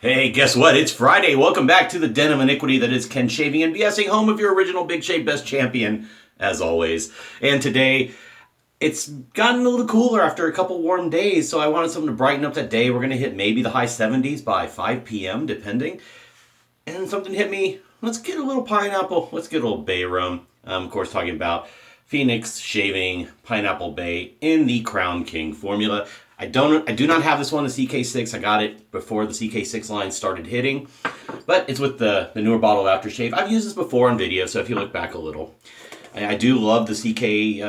Hey, guess what? It's Friday. Welcome back to the Den of Iniquity that is Ken Shaving and BSing, home of your original Big Shave Best champion, as always. And today, it's gotten a little cooler after a couple warm days, so I wanted something to brighten up that day. We're going to hit maybe the high 70s by 5 p.m., depending. And something hit me. Let's get a little pineapple. Let's get a little bay rum. I'm, of course, talking about Phoenix Shaving Pineapple Bay in the Crown King formula. I do not have this one, the CK6. I got it before the CK6 line started hitting, but it's with the newer bottle of aftershave. I've used this before on video, so if you look back a little, I do love the CK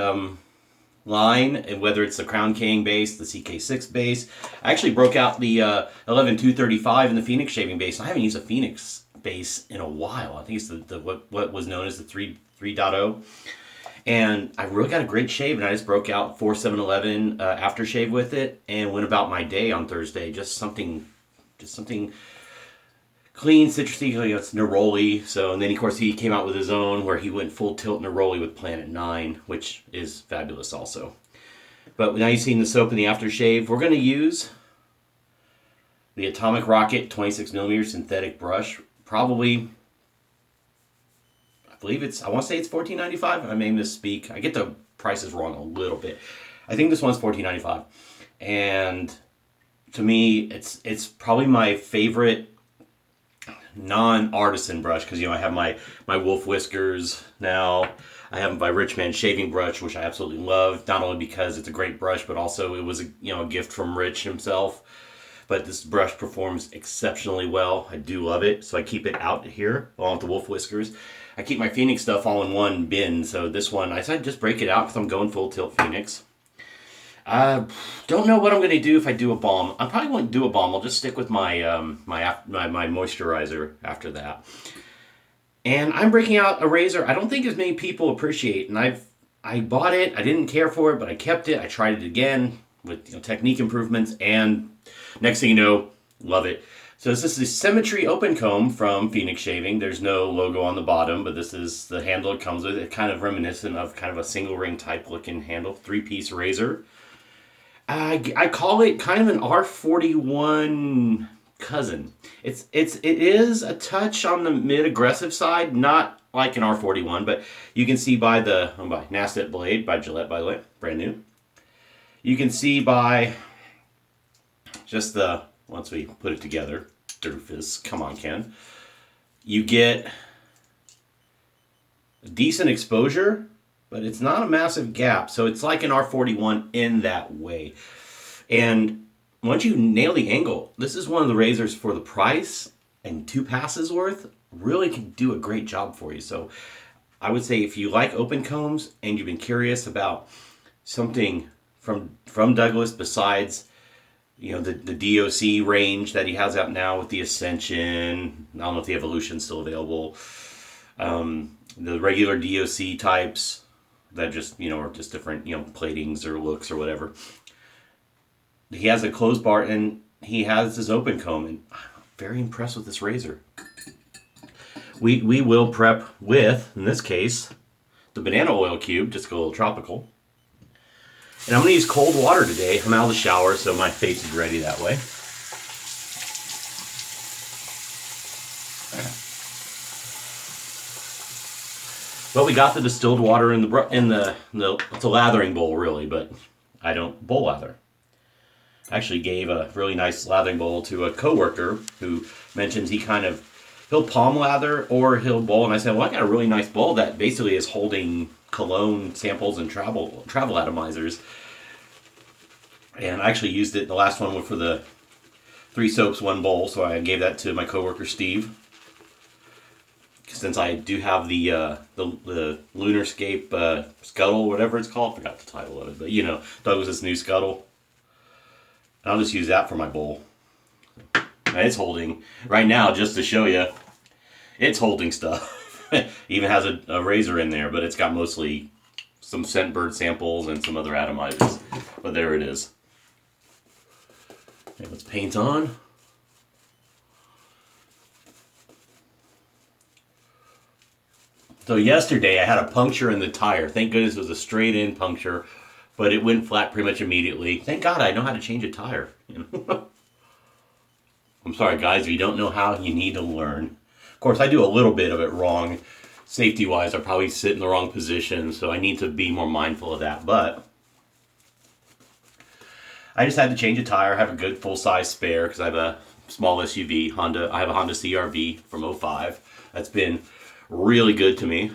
line, and whether it's the Crown King base, the CK6 base. I actually broke out the 11235 in the Phoenix shaving base. I haven't used a Phoenix base in a while. I think it's the what was known as the 3.0. And I really got a great shave, and I just broke out 4711 aftershave with it, and went about my day on Thursday. Just something clean, citrusy. It's neroli. So, and then of course he came out with his own where he went full tilt neroli with Planet 9, which is fabulous also. But now you've seen the soap and the aftershave. We're going to use the Atomic Rocket 26mm synthetic brush. Probably, I want to say it's $14.95. I may misspeak. I get the prices wrong a little bit. I think this one's $14.95. And to me, it's probably my favorite non-artisan brush, because I have my wolf whiskers now. I have my Richman shaving brush, which I absolutely love, not only because it's a great brush, but also it was a gift from Rich himself. But this brush performs exceptionally well. I do love it, so I keep it out here along with the wolf whiskers. I keep my Phoenix stuff all in one bin, so this one I decided to just break it out because I'm going full tilt Phoenix. Don't know what I'm going to do if I do a balm. I probably won't do a balm. I'll just stick with my moisturizer after that. And I'm breaking out a razor I don't think as many people appreciate. And I bought it. I didn't care for it, but I kept it. I tried it again with technique improvements, and next thing you know, love it. So this is the Symmetry Open Comb from Phoenix Shaving. There's no logo on the bottom, but this is the handle it comes with. It's kind of reminiscent of kind of a single ring type looking handle, 3-piece razor. I call it kind of an R41 cousin. It is a touch on the mid-aggressive side, not like an R41, but you can see by Nastet Blade by Gillette, by the way, brand new. You can see by just once we put it together, doofus, come on, Ken. You get a decent exposure, but it's not a massive gap. So it's like an R41 in that way. And once you nail the angle, this is one of the razors for the price and 2 passes worth, really can do a great job for you. So I would say if you like open combs and you've been curious about something from Douglas besides the DOC range that he has out now with the Ascension. I don't know if the Evolution's still available. The regular DOC types that just, are just different, platings or looks or whatever. He has a closed bar and he has this open comb, and I'm very impressed with this razor. We will prep with, in this case, the banana oil cube, just go a little tropical. And I'm going to use cold water today. I'm out of the shower, so my face is ready that way. Well, we got the distilled water in the it's a lathering bowl, really, but I don't bowl lather. I actually gave a really nice lathering bowl to a coworker who mentions he'll palm lather or he'll bowl, and I said, well, I got a really nice bowl that basically is holding cologne samples and travel atomizers. And I actually used it, the last one for the 3 soaps, 1 bowl, so I gave that to my coworker Steve. Since I do have the Lunarscape scuttle, whatever it's called, I forgot the title of it, but Douglas's new scuttle. And I'll just use that for my bowl. And it's holding, right now, just to show you, it's holding stuff. Even has a razor in there, but it's got mostly some Scentbird samples and some other atomizers. But there it is. Okay, let's paint on. So yesterday I had a puncture in the tire. Thank goodness it was a straight in puncture, but it went flat pretty much immediately. Thank God I know how to change a tire. I'm sorry, guys, if you don't know how, you need to learn. Of course, I do a little bit of it wrong. Safety-wise, I probably sit in the wrong position, so I need to be more mindful of that. But I just had to change a tire. I have a good full-size spare because I have a small SUV, Honda. I have a Honda CR-V from '05. That's been really good to me.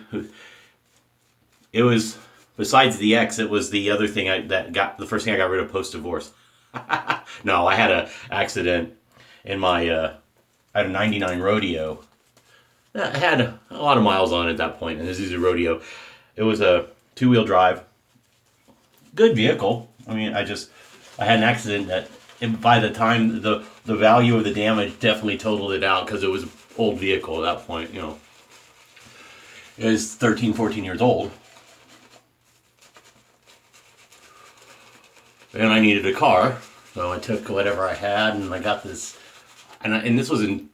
It was, besides the X, it was the other thing the first thing I got rid of post-divorce. No, I had an accident in my, I had a '99 Rodeo. I had a lot of miles on it at that point, and this is a Rodeo. It was a two-wheel drive. Good vehicle. I mean, I had an accident that, by the time, the value of the damage definitely totaled it out because it was an old vehicle at that point, you know. It was 13, 14 years old. And I needed a car, so I took whatever I had, and I got this. And this was in,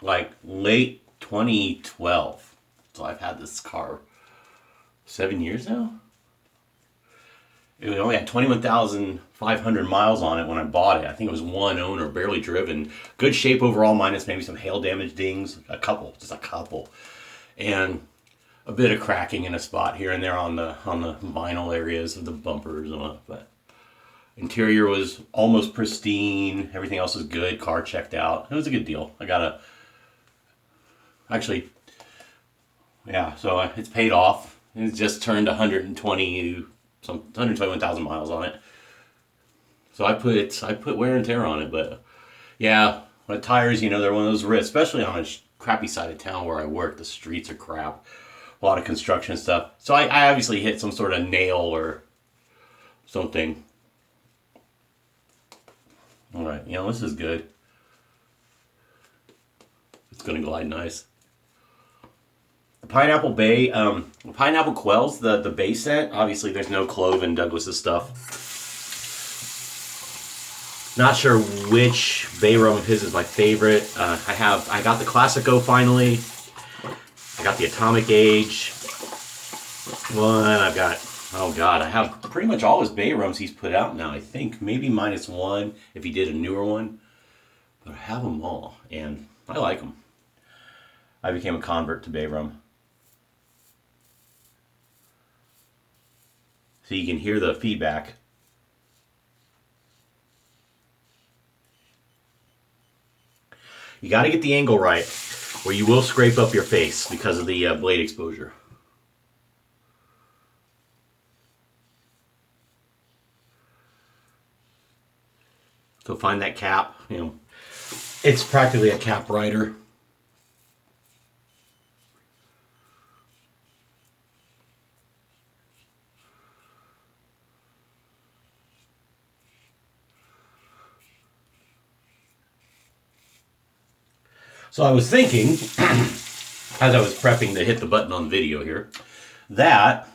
like, late 2012. So I've had this car 7 years now? It only had 21,500 miles on it when I bought it. I think it was one owner, barely driven. Good shape overall, minus maybe some hail damage dings. Just a couple. And a bit of cracking in a spot here and there on the vinyl areas of the bumpers and all that. But interior was almost pristine. Everything else was good. Car checked out. It was a good deal. So it's paid off. It's just turned 121,000 miles on it. So I put wear and tear on it, but yeah, my tires, they're one of those risks, especially on a crappy side of town where I work. The streets are crap, a lot of construction stuff. So I obviously hit some sort of nail or something. All right, this is good. It's gonna glide nice. The Pineapple Bay, Pineapple Quells, the Bay scent. Obviously, there's no clove in Douglas's stuff. Not sure which Bay rum of his is my favorite. I got the Classico finally. I got the Atomic Age one. I have pretty much all his Bay rums he's put out now. I think maybe minus one if he did a newer one. But I have them all, and I like them. I became a convert to Bay rum. So you can hear the feedback. You got to get the angle right, or you will scrape up your face because of the blade exposure. So find that cap. It's practically a cap writer. So I was thinking, as I was prepping to hit the button on the video here, that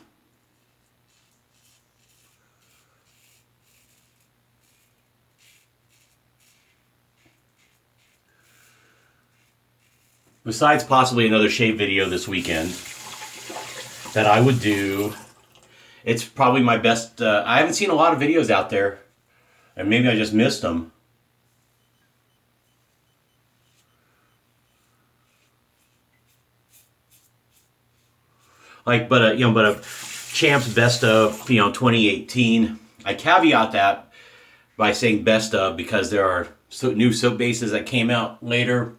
besides possibly another shave video this weekend, that I would do, it's probably my best, I haven't seen a lot of videos out there, and maybe I just missed them. But a Champ's best of 2018. I caveat that by saying best of because there are new soap bases that came out later.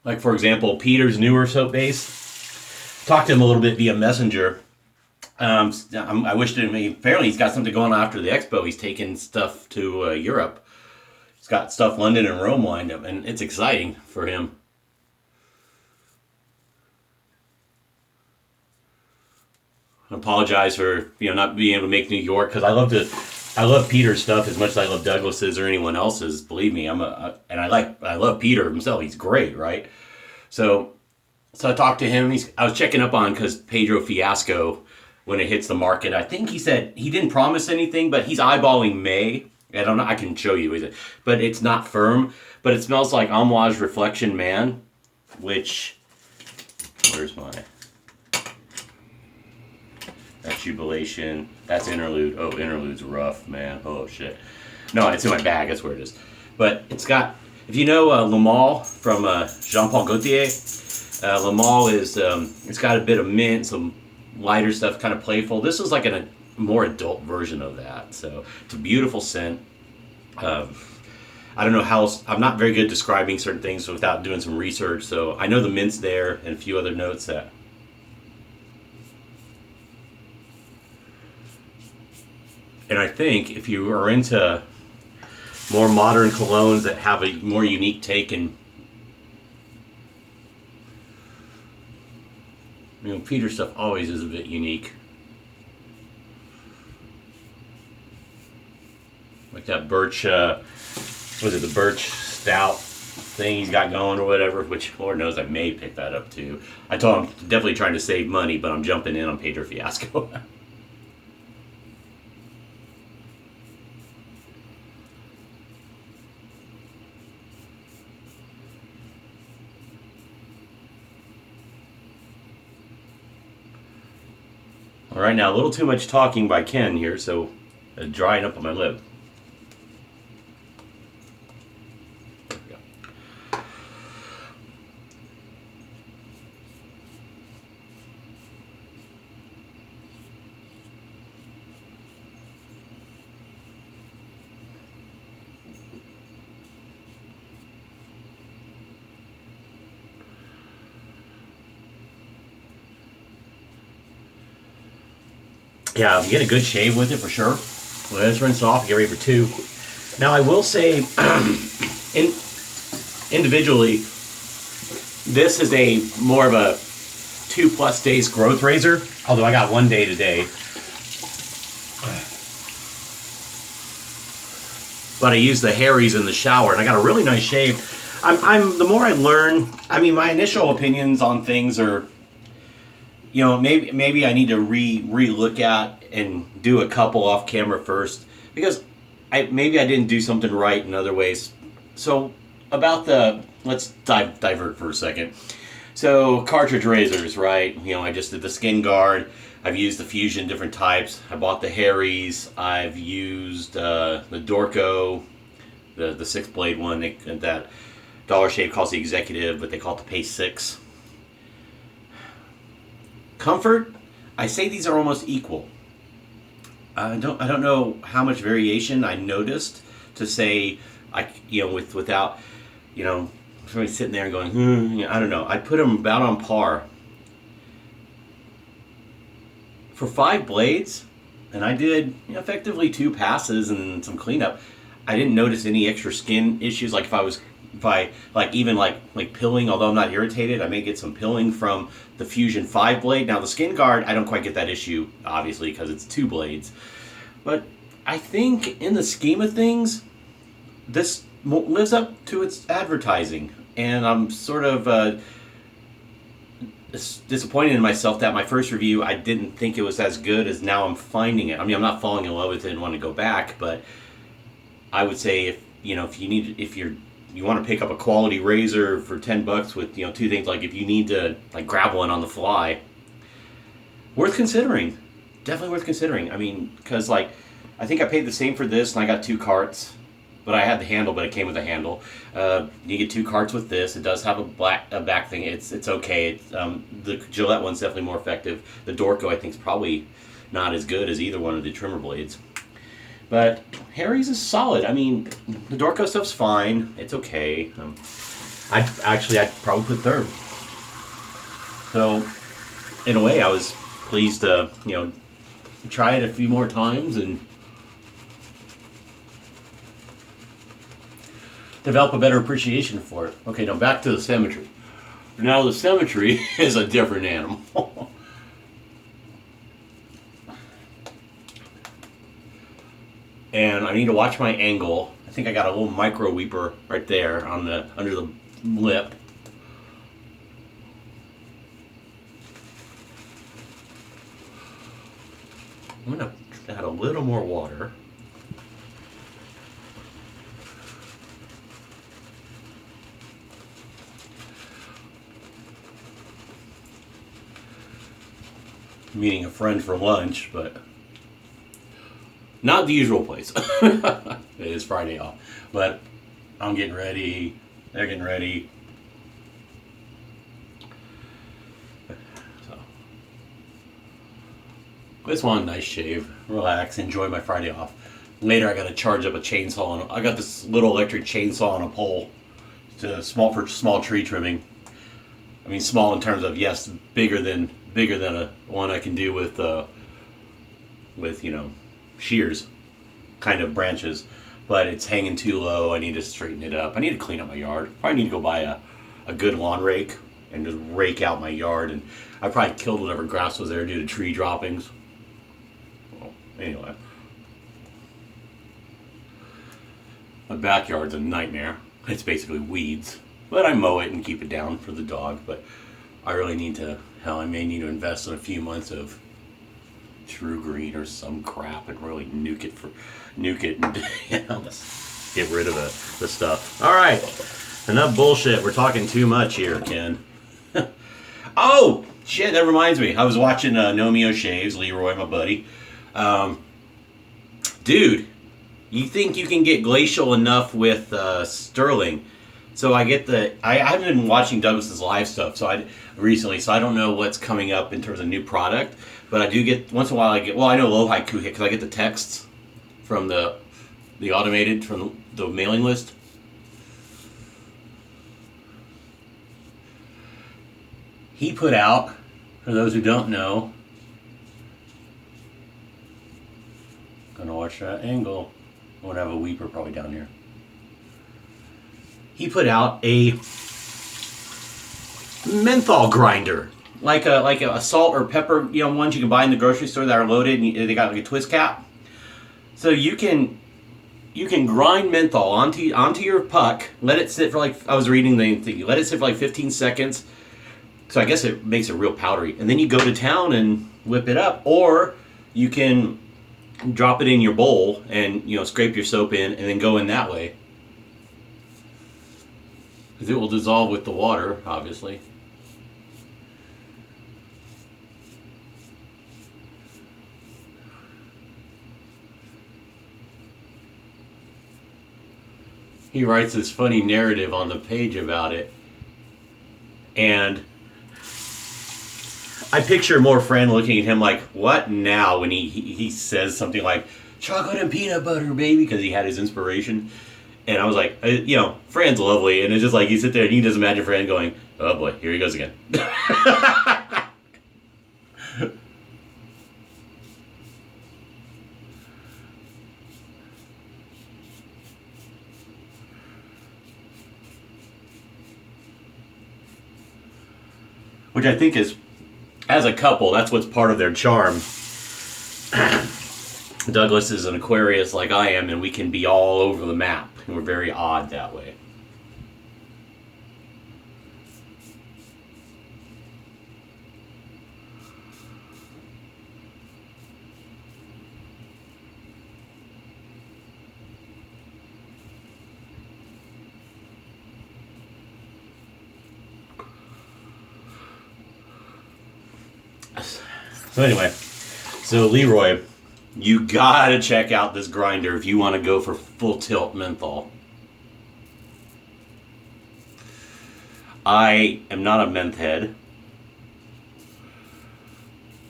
Like, for example, Peter's newer soap base. Talked to him a little bit via Messenger. I wished him. Apparently, he's got something going on after the expo. He's taking stuff to Europe. He's got stuff London and Rome lined up, and it's exciting for him. I apologize for not being able to make New York because I love Peter's stuff as much as I love Douglas's or anyone else's. Believe me, I love Peter himself. He's great, right? So I talked to him. I was checking up on because Pedro Fiasco, when it hits the market, I think he said he didn't promise anything, but he's eyeballing May. I don't know. I can show you, but it's not firm. But it smells like Amouage Reflection Man, which where's my? That's Jubilation. That's interlude. Oh, interlude's rough, man. Oh, shit. No, it's in my bag. That's where it is. But it's got, if you know Le Male from Jean-Paul Gaultier, Le Male is, it's got a bit of mint, some lighter stuff, kind of playful. This is like a more adult version of that. So it's a beautiful scent. I don't know how else, I'm not very good describing certain things without doing some research. So I know the mint's there and a few other notes that. And I think if you are into more modern colognes that have a more unique take, and you know, Peter stuff always is a bit unique. Like that birch, was it the birch stout thing he's got going or whatever, which Lord knows I may pick that up too. I told him definitely trying to save money, but I'm jumping in on Pedro Fiasco. All right, now a little too much talking by Ken here, so drying up on my lip. There we go. Yeah, I'm getting a good shave with it for sure. Let's rinse off, get ready for two. Now I will say, individually, this is a more of a 2+ days growth razor. Although I got 1 day today, but I use the Harry's in the shower, and I got a really nice shave. I'm the more I learn, I mean, my initial opinions on things are, you know, maybe I need to re-look at and do a couple off camera first, because maybe I didn't do something right in other ways. So about let's divert for a second. So Cartridge razors, right? You know, I just did the Skin Guard. I've used the Fusion different types. I bought the Harry's. I've used the Dorco, the 6-blade one that Dollar Shave calls the Executive, but they call it the Pace 6. Comfort, I say these are almost equal. I don't know how much variation I noticed to say, without, you know, somebody sitting there and going, I don't know. I put them about on par. For 5 blades, and I did effectively 2 passes and some cleanup, I didn't notice any extra skin issues. Like if I like pilling, although I'm not irritated, I may get some pilling from the Fusion 5-blade. Now the Skin Guard, I don't quite get that issue, obviously, because it's 2 blades. But I think in the scheme of things, this lives up to its advertising. And I'm sort of disappointed in myself that my first review, I didn't think it was as good as now I'm finding it. I mean, I'm not falling in love with it and want to go back, but I would say if you want to pick up a quality razor for $10 with 2 things, like if you need to like grab one on the fly, worth considering. Definitely worth considering. I mean, because I think I paid the same for this, and I got 2 carts, but I had the handle, but it came with a handle. You get 2 carts with this. It does have a back thing. It's okay. The Gillette one's definitely more effective. The Dorco, I think, is probably not as good as either one of the trimmer blades. But Harry's is solid. I mean, the Dorco stuff's fine. It's okay. I'd probably put third. So, in a way, I was pleased to, try it a few more times and develop a better appreciation for it. Okay, now back to the Symmetry. Now the Symmetry is a different animal. And I need to watch my angle. I think I got a little micro weeper right there on under the lip. I'm gonna add a little more water. Meeting a friend for lunch, but Not the usual place. It is Friday off. But I'm getting ready. They're getting ready. So, just want a nice shave, relax, enjoy my Friday off. Later, I got to charge up a chainsaw. I got this little electric chainsaw on a pole. It's small for small tree trimming. I mean, small in terms of, yes, bigger than a one I can do with shears, kind of branches, but it's hanging too low. I need to straighten it up. I need to clean up my yard. Probably need to go buy a good lawn rake and just rake out my yard. And I probably killed whatever grass was there due to tree droppings. Well, anyway, my backyard's a nightmare. It's basically weeds, but I mow it and keep it down for the dog. But I really need to. Hell, I may need to invest in a few months of True Green or some crap and really nuke it and get rid of the stuff. All right, enough bullshit. We're talking too much here, Ken. Oh shit, that reminds me. I was watching Nomeo Shaves, Leroy, my buddy. Dude, you think you can get glacial enough with sterling? So I haven't been watching Douglas's live stuff recently, so I don't know what's coming up in terms of new product. But I do get, once in a while I know Low Haiku hit, because I get the texts from the automated, from the mailing list. He put out, for those who don't know, gonna watch that angle. I'm gonna have a weeper probably down here. He put out a menthol grinder, like a salt or pepper, ones you can buy in the grocery store that are loaded, and they got like a twist cap. So you can grind menthol onto your puck, let it sit for I was reading the thing, let it sit for 15 seconds. So I guess it makes it real powdery, and then you go to town and whip it up, or you can drop it in your bowl and scrape your soap in, and then go in that way. Because it will dissolve with the water, obviously. He writes this funny narrative on the page about it, and I picture more friend looking at him like, what now, when he says something like, chocolate and peanut butter, baby, because he had his inspiration. And I was like, Fran's lovely, and it's just like, you sit there and you just imagine Fran going, oh boy, here he goes again. Which I think is, as a couple, that's what's part of their charm. Douglas is an Aquarius like I am, and we can be all over the map. And we're very odd that way. So anyway, so Leroy, you gotta check out this grinder if you want to go for full tilt menthol. I am not a menth head.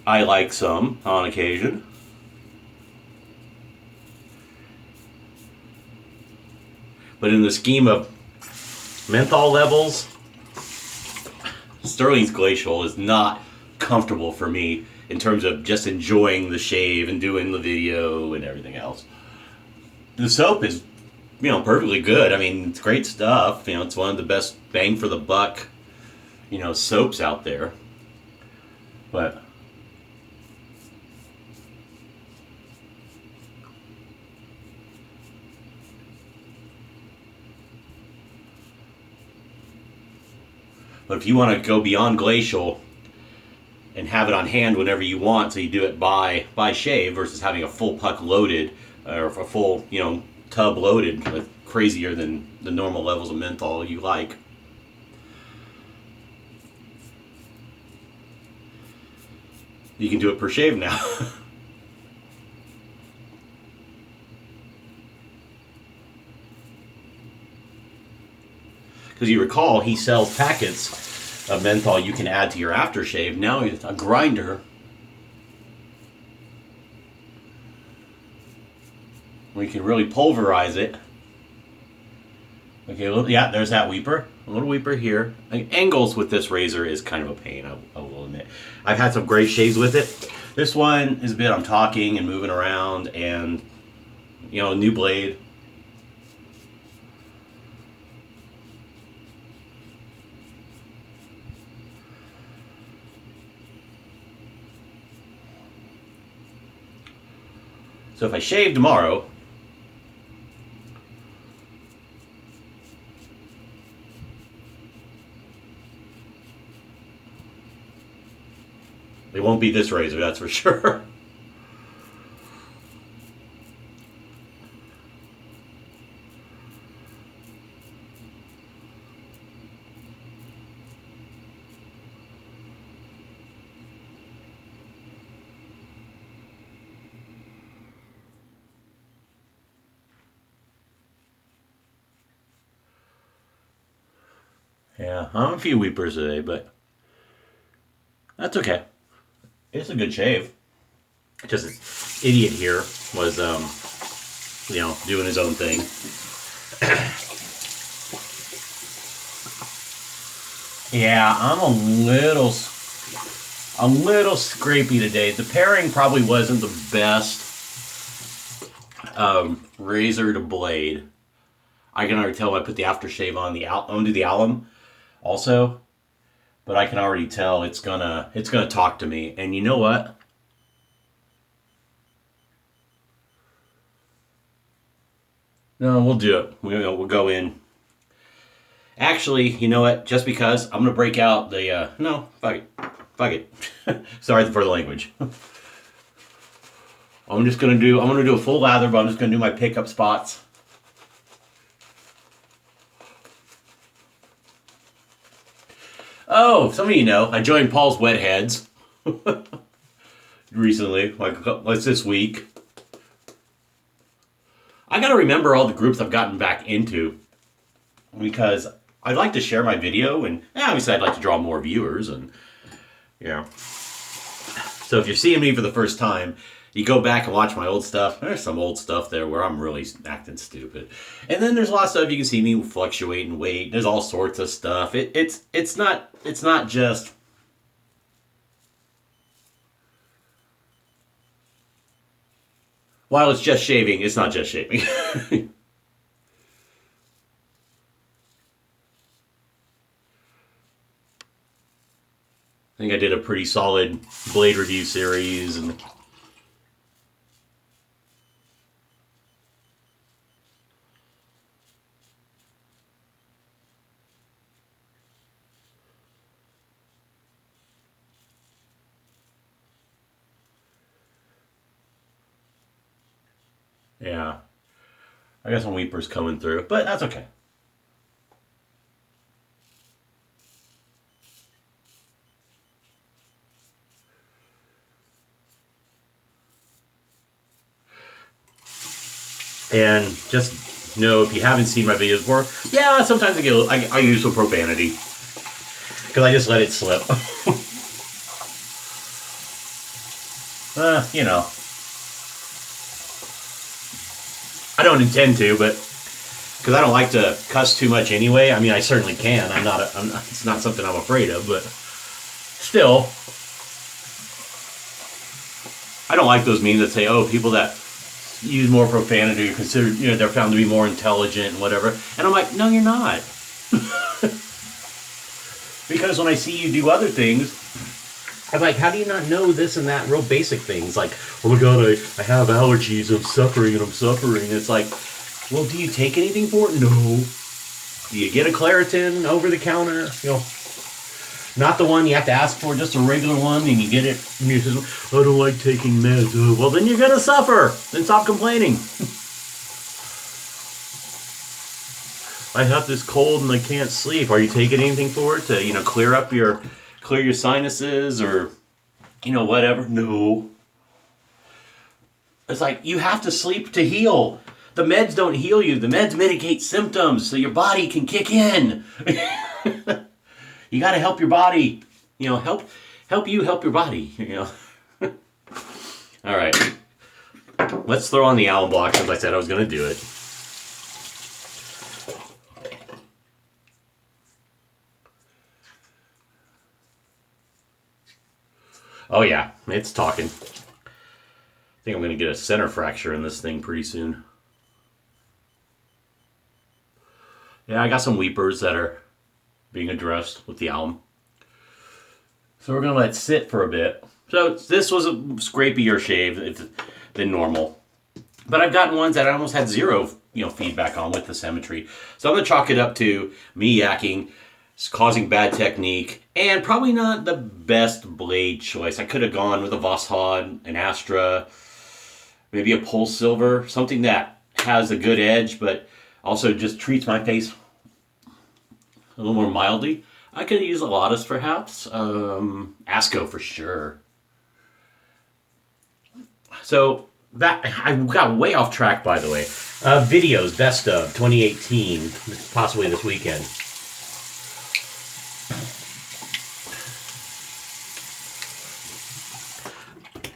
I like some on occasion. But in the scheme of menthol levels, Sterling's Glacial is not comfortable for me in terms of just enjoying the shave and doing the video and everything else. The soap is, perfectly good. I mean, it's great stuff. It's one of the best bang for the buck, soaps out there. But if you want to go beyond Glacial and have it on hand whenever you want, so you do it by shave versus having a full puck loaded, or a full tub loaded with crazier than the normal levels of menthol you like. You can do it per shave now. Because you recall, he sells packets of menthol you can add to your aftershave. Now it's a grinder. We can really pulverize it. Okay, well, yeah, there's that weeper. A little weeper here. Angles with this razor is kind of a pain, I will admit. I've had some great shaves with it. This one is a bit, I'm talking and moving around, and, you know, a new blade. So if I shave tomorrow, it won't be this razor, that's for sure. Yeah, I'm a few weepers today, but that's okay. It's a good shave. Just this idiot here was, you know, doing his own thing. Yeah, I'm a little scrapey today. The pairing probably wasn't the best razor to blade. I can already tell I put the aftershave on onto the alum also, but I can already tell it's gonna talk to me. And you know what? No, we'll do it. We'll go in. Actually, you know what? Just because I'm gonna break out the no, fuck it. Sorry for the language. I'm gonna do a full lather, but I'm just gonna do my pickup spots. Oh, some of you know, I joined Paul's Wet Heads recently, like this week. I gotta remember all the groups I've gotten back into, because I'd like to share my video, and obviously I'd like to draw more viewers, and yeah. So if you're seeing me for the first time, you go back and watch my old stuff. There's some old stuff there where I'm really acting stupid. And then there's a lot of stuff you can see me fluctuate in weight. There's all sorts of stuff. It's not just... While it's just shaving, it's not just shaving. I think I did a pretty solid blade review series, and yeah, I got some weepers coming through, but that's okay. And just know, if you haven't seen my videos before, yeah, sometimes I use some profanity, because I just let it slip. You know, I don't intend to, but because I don't like to cuss too much anyway. I mean, I certainly can. It's not something I'm afraid of, but still, I don't like those memes that say, "Oh, people that use more profanity are considered, you know, they're found to be more intelligent and whatever." And I'm like, no, you're not. Because when I see you do other things, I'm like, how do you not know this and that, real basic things? Like, oh my God, I have allergies, I'm suffering. It's like, well, do you take anything for it? No. Do you get a Claritin over the counter? You know, not the one you have to ask for, just a regular one, and you get it, and you say, I don't like taking meds. Oh, well, then you're going to suffer. Then stop complaining. I have this cold and I can't sleep. Are you taking anything for it to, you know, clear your sinuses, or, you know, whatever? No. It's like, you have to sleep to heal. The meds don't heal you. The meds mitigate symptoms so your body can kick in. You got to help your body. You know, help you help your body. You know. All right. Let's throw on the alum block since I said I was going to do it. Oh yeah, it's talking. I think I'm going to get a center fracture in this thing pretty soon. Yeah, I got some weepers that are being addressed with the alum. So we're going to let it sit for a bit. So this was a scrapier shave than normal. But I've gotten ones that I almost had zero, feedback on with the Symmetry. So I'm going to chalk it up to me yakking, causing bad technique, and probably not the best blade choice. I could have gone with a Voskhod, an Astra, maybe a Pulse Silver, something that has a good edge, but also just treats my face a little more mildly. I could use a Lotus perhaps, Asco for sure. So that I got way off track, by the way. Videos, best of 2018, possibly this weekend.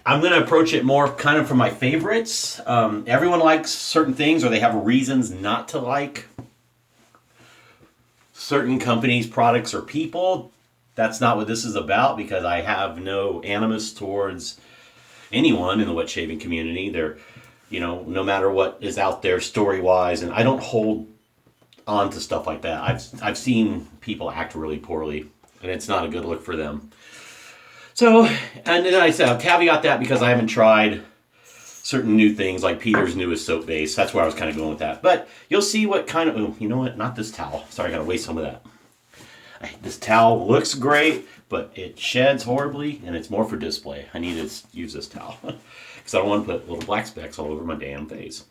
I'm going to approach it more kind of from my favorites. Everyone likes certain things, or they have reasons not to like certain companies, products, or people. That's not what this is about, because I have no animus towards anyone in the wet shaving community. They're, no matter what is out there story-wise, and I don't hold on to stuff like that. I've seen people act really poorly, and it's not a good look for them. So, and then I said, I'll caveat that because I haven't tried certain new things like Peter's newest soap base. That's where I was kind of going with that. But you'll see what kind of, oh, you know what? Not this towel. Sorry, I got to waste some of that. This towel looks great, but it sheds horribly, and it's more for display. I need to use this towel because I don't want to put little black specks all over my damn face.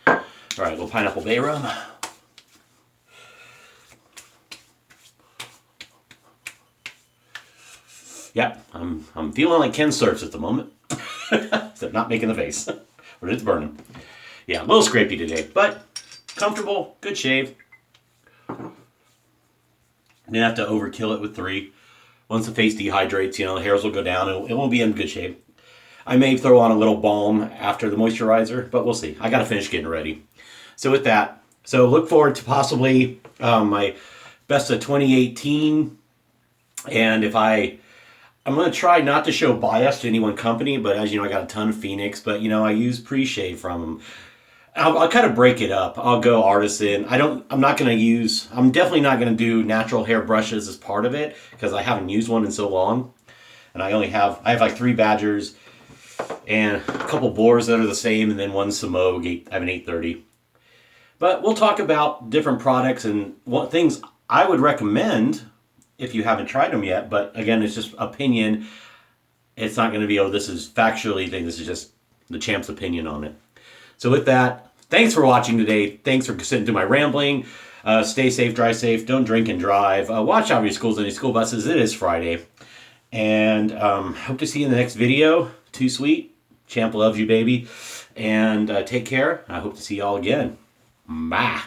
All right, little pineapple bay rum. Yep, I'm feeling like Ken Surfs at the moment. Except not making the face. But it's burning. Yeah, a little scrapey today, but comfortable, good shave. Didn't have to overkill it with 3. Once the face dehydrates, the hairs will go down and it won't be in good shape. I may throw on a little balm after the moisturizer, but we'll see. I got to finish getting ready. So with that, look forward to possibly my best of 2018. And I'm going to try not to show bias to any one company, but as you know, I got a ton of Phoenix, but I use pre-shave from them. I'll kind of break it up. I'll go artisan. I'm definitely not going to do natural hair brushes as part of it because I haven't used one in so long. And I have like 3 Badgers and a couple Boars that are the same, and then one Samog. I have an 830. But we'll talk about different products and what things I would recommend if you haven't tried them yet. But again, it's just opinion. It's not going to be, this is factually thing. This is just the champ's opinion on it. So with that, thanks for watching today. Thanks for sitting through my rambling. Stay safe, drive safe. Don't drink and drive. Watch out for your schools and your school buses. It is Friday. And hope to see you in the next video. Too sweet. Champ loves you, baby. And take care. I hope to see y'all again. Bye.